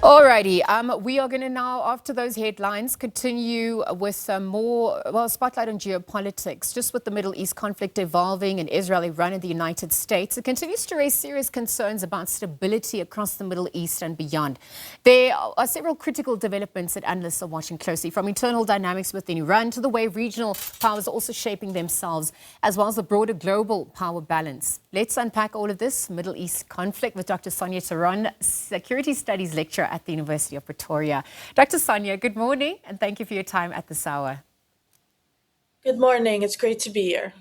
Alrighty, we are going to now, after those headlines, continue with some more, spotlight on geopolitics, just with the Middle East conflict evolving in Israel, Iran, and the United States. It continues to raise serious concerns about stability across the Middle East and beyond. There are several critical developments that analysts are watching closely, from internal dynamics within Iran to the way regional powers are also shaping themselves, as well as the broader global power balance. Let's unpack all of this Middle East conflict with Dr. Sonja Theron, Security Studies Lecturer at the University of Pretoria. Dr. Sonja, good morning, and thank you for your time at this hour. Good morning. It's great to be here.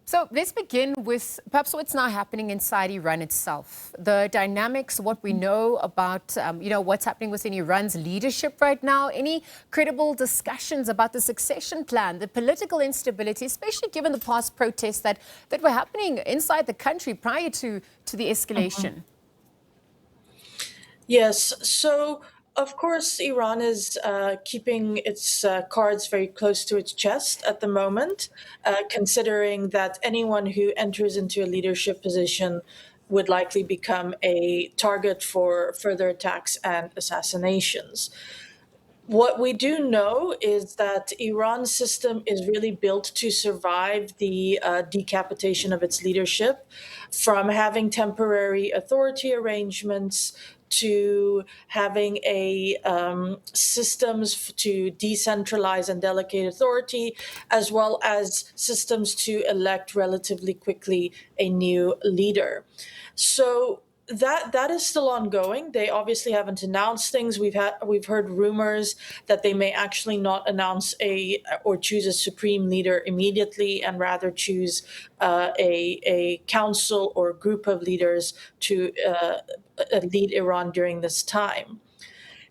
So let's begin with perhaps what's now happening inside Iran itself. The dynamics, what we know about, what's happening within Iran's leadership right now. Any credible discussions about the succession plan, the political instability, especially given the past protests that were happening inside the country prior to the escalation? Yes. So, of course, Iran is keeping its cards very close to its chest at the moment, considering that anyone who enters into a leadership position would likely become a target for further attacks and assassinations. What we do know is that Iran's system is really built to survive the decapitation of its leadership, from having temporary authority arrangements to having a to decentralize and delegate authority, as well as systems to elect relatively quickly a new leader. So that is still ongoing. They obviously haven't announced things. We've heard rumors that they may actually not announce or choose a supreme leader immediately, and rather choose a council or group of leaders to lead Iran during this time.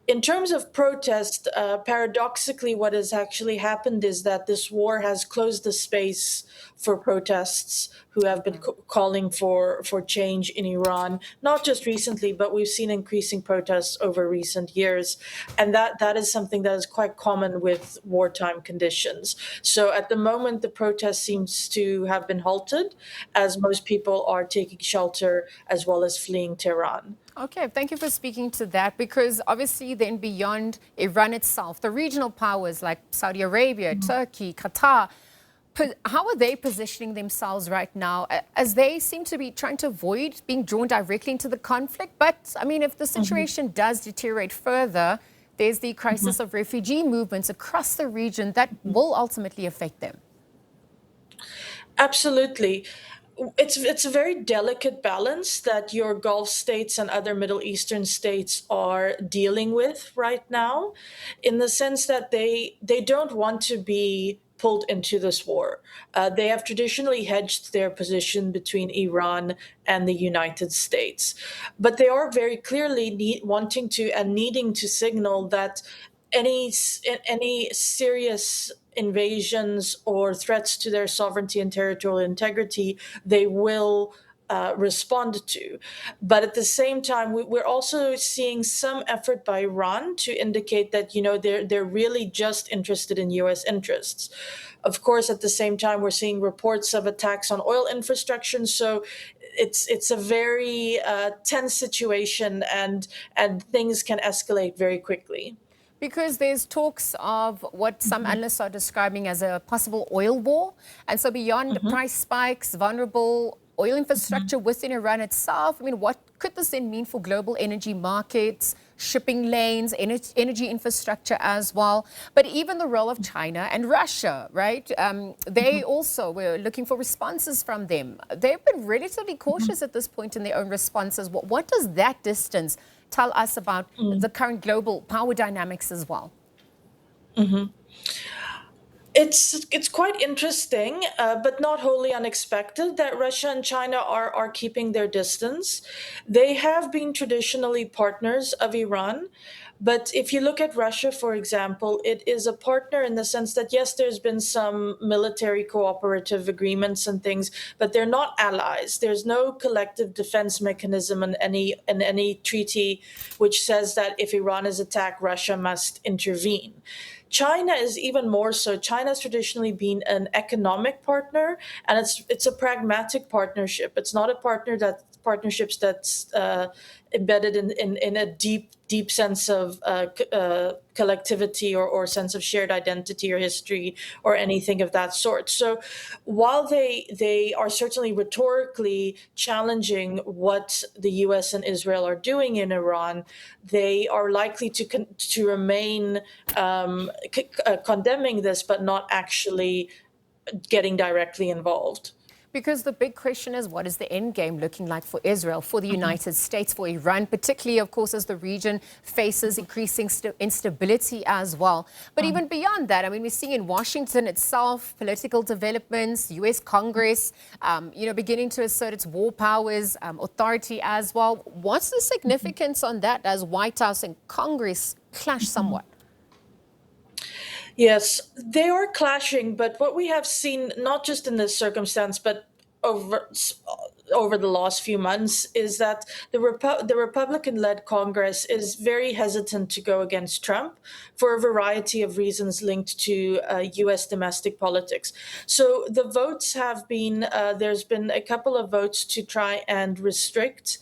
In terms of protest, paradoxically, what has actually happened is that this war has closed the space for protests who have been calling for change in Iran, not just recently, but we've seen increasing protests over recent years. And that is something that is quite common with wartime conditions. So at the moment, the protest seems to have been halted, as most people are taking shelter as well as fleeing Tehran. Okay, thank you for speaking to that, because obviously then beyond Iran itself, the regional powers like Saudi Arabia, Turkey, Qatar, how are they positioning themselves right now, as they seem to be trying to avoid being drawn directly into the conflict? But I mean, if the situation does deteriorate further, there's the crisis of refugee movements across the region that will ultimately affect them. Absolutely. It's a very delicate balance that your Gulf states and other Middle Eastern states are dealing with right now, in the sense that they don't want to be pulled into this war. They have traditionally hedged their position between Iran and the United States, but they are very clearly wanting to and needing to signal that any serious invasions or threats to their sovereignty and territorial integrity, they will respond to. But at the same time, we're also seeing some effort by Iran to indicate that they're really just interested in U.S. interests. Of course, at the same time, we're seeing reports of attacks on oil infrastructure. So it's a very tense situation, and things can escalate very quickly. Because there's talks of what some analysts are describing as a possible oil war. And so beyond price spikes, vulnerable oil infrastructure within Iran itself, I mean, what could this then mean for global energy markets, shipping lanes, energy infrastructure as well? But even the role of China and Russia, right? They also were looking for responses from them. They've been relatively cautious at this point in their own responses. What does that distance tell us about the current global power dynamics as well? It's quite interesting, but not wholly unexpected, that Russia and China are keeping their distance. They have been traditionally partners of Iran, but if you look at Russia, for example, it is a partner in the sense that, yes, there's been some military cooperative agreements and things, but they're not allies. There's no collective defense mechanism in any treaty which says that if Iran is attacked, Russia must intervene. China is even more so. China's traditionally been an economic partner, and it's a pragmatic partnership. It's not a partner that partnerships that's embedded in a deep sense of collectivity or sense of shared identity or history or anything of that sort. So while they are certainly rhetorically challenging what the U.S. and Israel are doing in Iran, they are likely to remain condemning this, but not actually getting directly involved. Because the big question is, what is the end game looking like for Israel, for the United States, for Iran, particularly, of course, as the region faces increasing instability as well. But even beyond that, I mean, we're seeing in Washington itself, political developments, U.S. Congress, beginning to assert its war powers, authority as well. What's the significance on that as White House and Congress clash somewhat? Yes, they are clashing, but what we have seen, not just in this circumstance, but over the last few months, is that the Republican-led Congress is very hesitant to go against Trump for a variety of reasons linked to U.S. domestic politics. So the votes have been, there's been a couple of votes to try and restrict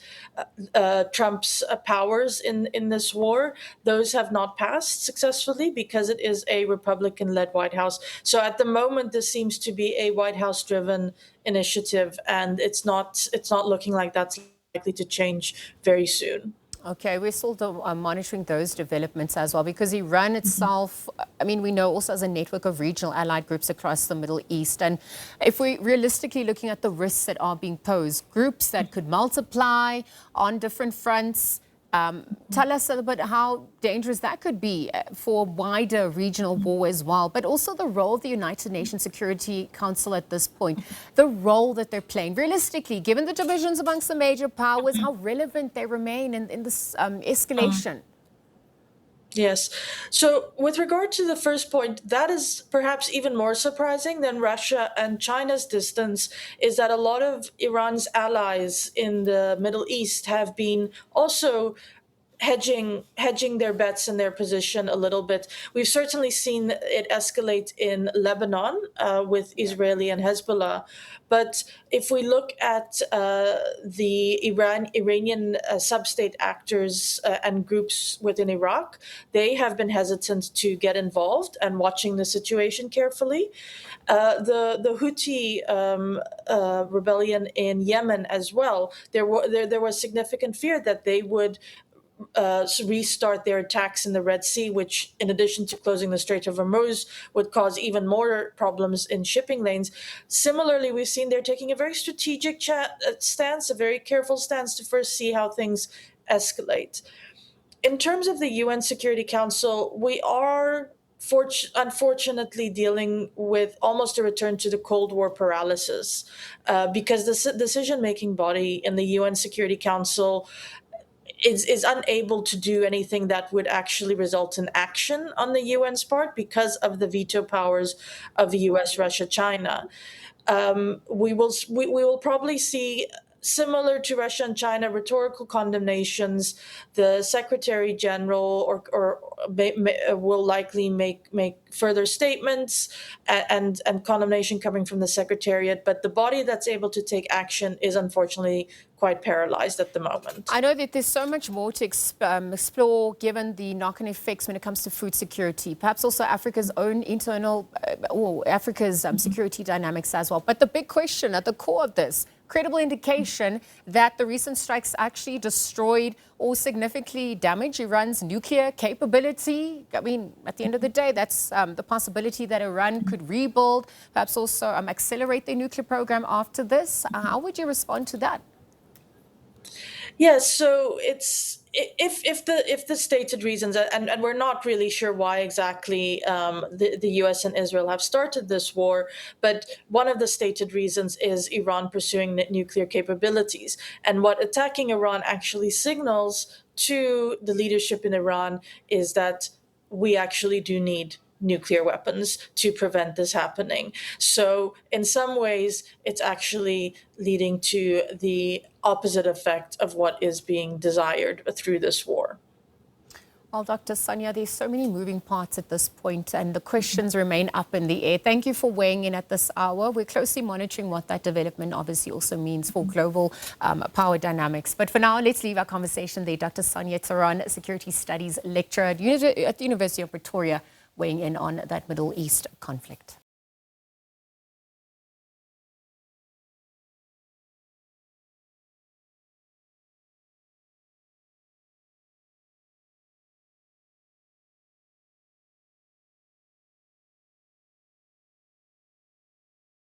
Trump's powers in this war. Those have not passed successfully because it is a Republican-led White House. So at the moment, this seems to be a White House-driven initiative, and it's not looking like that's likely to change very soon. Okay, we're still monitoring those developments as well, because Iran itself, I mean, we know also has a network of regional allied groups across the Middle East. And if we're realistically looking at the risks that are being posed, groups that could multiply on different fronts, tell us a little bit how dangerous that could be for wider regional war as well, but also the role of the United Nations Security Council at this point, the role that they're playing. Realistically, given the divisions amongst the major powers, how relevant they remain in this escalation. Yes. So with regard to the first point, that is perhaps even more surprising than Russia and China's distance, is that a lot of Iran's allies in the Middle East have been also hedging their bets and their position a little bit. We've certainly seen it escalate in Lebanon with Israeli and Hezbollah. But if we look at the Iranian sub-state actors and groups within Iraq, they have been hesitant to get involved and watching the situation carefully. The Houthi rebellion in Yemen as well, there was significant fear that they would restart their attacks in the Red Sea, which, in addition to closing the Strait of Hormuz, would cause even more problems in shipping lanes. Similarly, we've seen they're taking a very strategic stance, a very careful stance to first see how things escalate. In terms of the UN Security Council, we are unfortunately dealing with almost a return to the Cold War paralysis, because the decision-making body in the UN Security Council is unable to do anything that would actually result in action on the UN's part because of the veto powers of the US, Russia, China. We will probably see, similar to Russia and China, rhetorical condemnations. The Secretary General will likely make further statements and condemnation coming from the Secretariat, but the body that's able to take action is unfortunately quite paralyzed at the moment. I know that there's so much more to explore given the knock-on effects when it comes to food security, perhaps also Africa's own internal, or Africa's security dynamics as well. But the big question at the core of this, credible indication that the recent strikes actually destroyed or significantly damaged Iran's nuclear capability. I mean, at the end of the day, that's the possibility that Iran could rebuild, perhaps also accelerate their nuclear program after this. How would you respond to that? Yes, so it's if the stated reasons, and we're not really sure why exactly the U.S. and Israel have started this war, but one of the stated reasons is Iran pursuing nuclear capabilities. And what attacking Iran actually signals to the leadership in Iran is that we actually do need nuclear weapons to prevent this happening. So in some ways, it's actually leading to the opposite effect of what is being desired through this war. Well, Dr. Sonja, there's so many moving parts at this point, and the questions remain up in the air. Thank you for weighing in at this hour. We're closely monitoring what that development obviously also means for global power dynamics. But for now, let's leave our conversation there. Dr. Sonja Theron, Security Studies Lecturer at the University of Pretoria, weighing in on that Middle East conflict.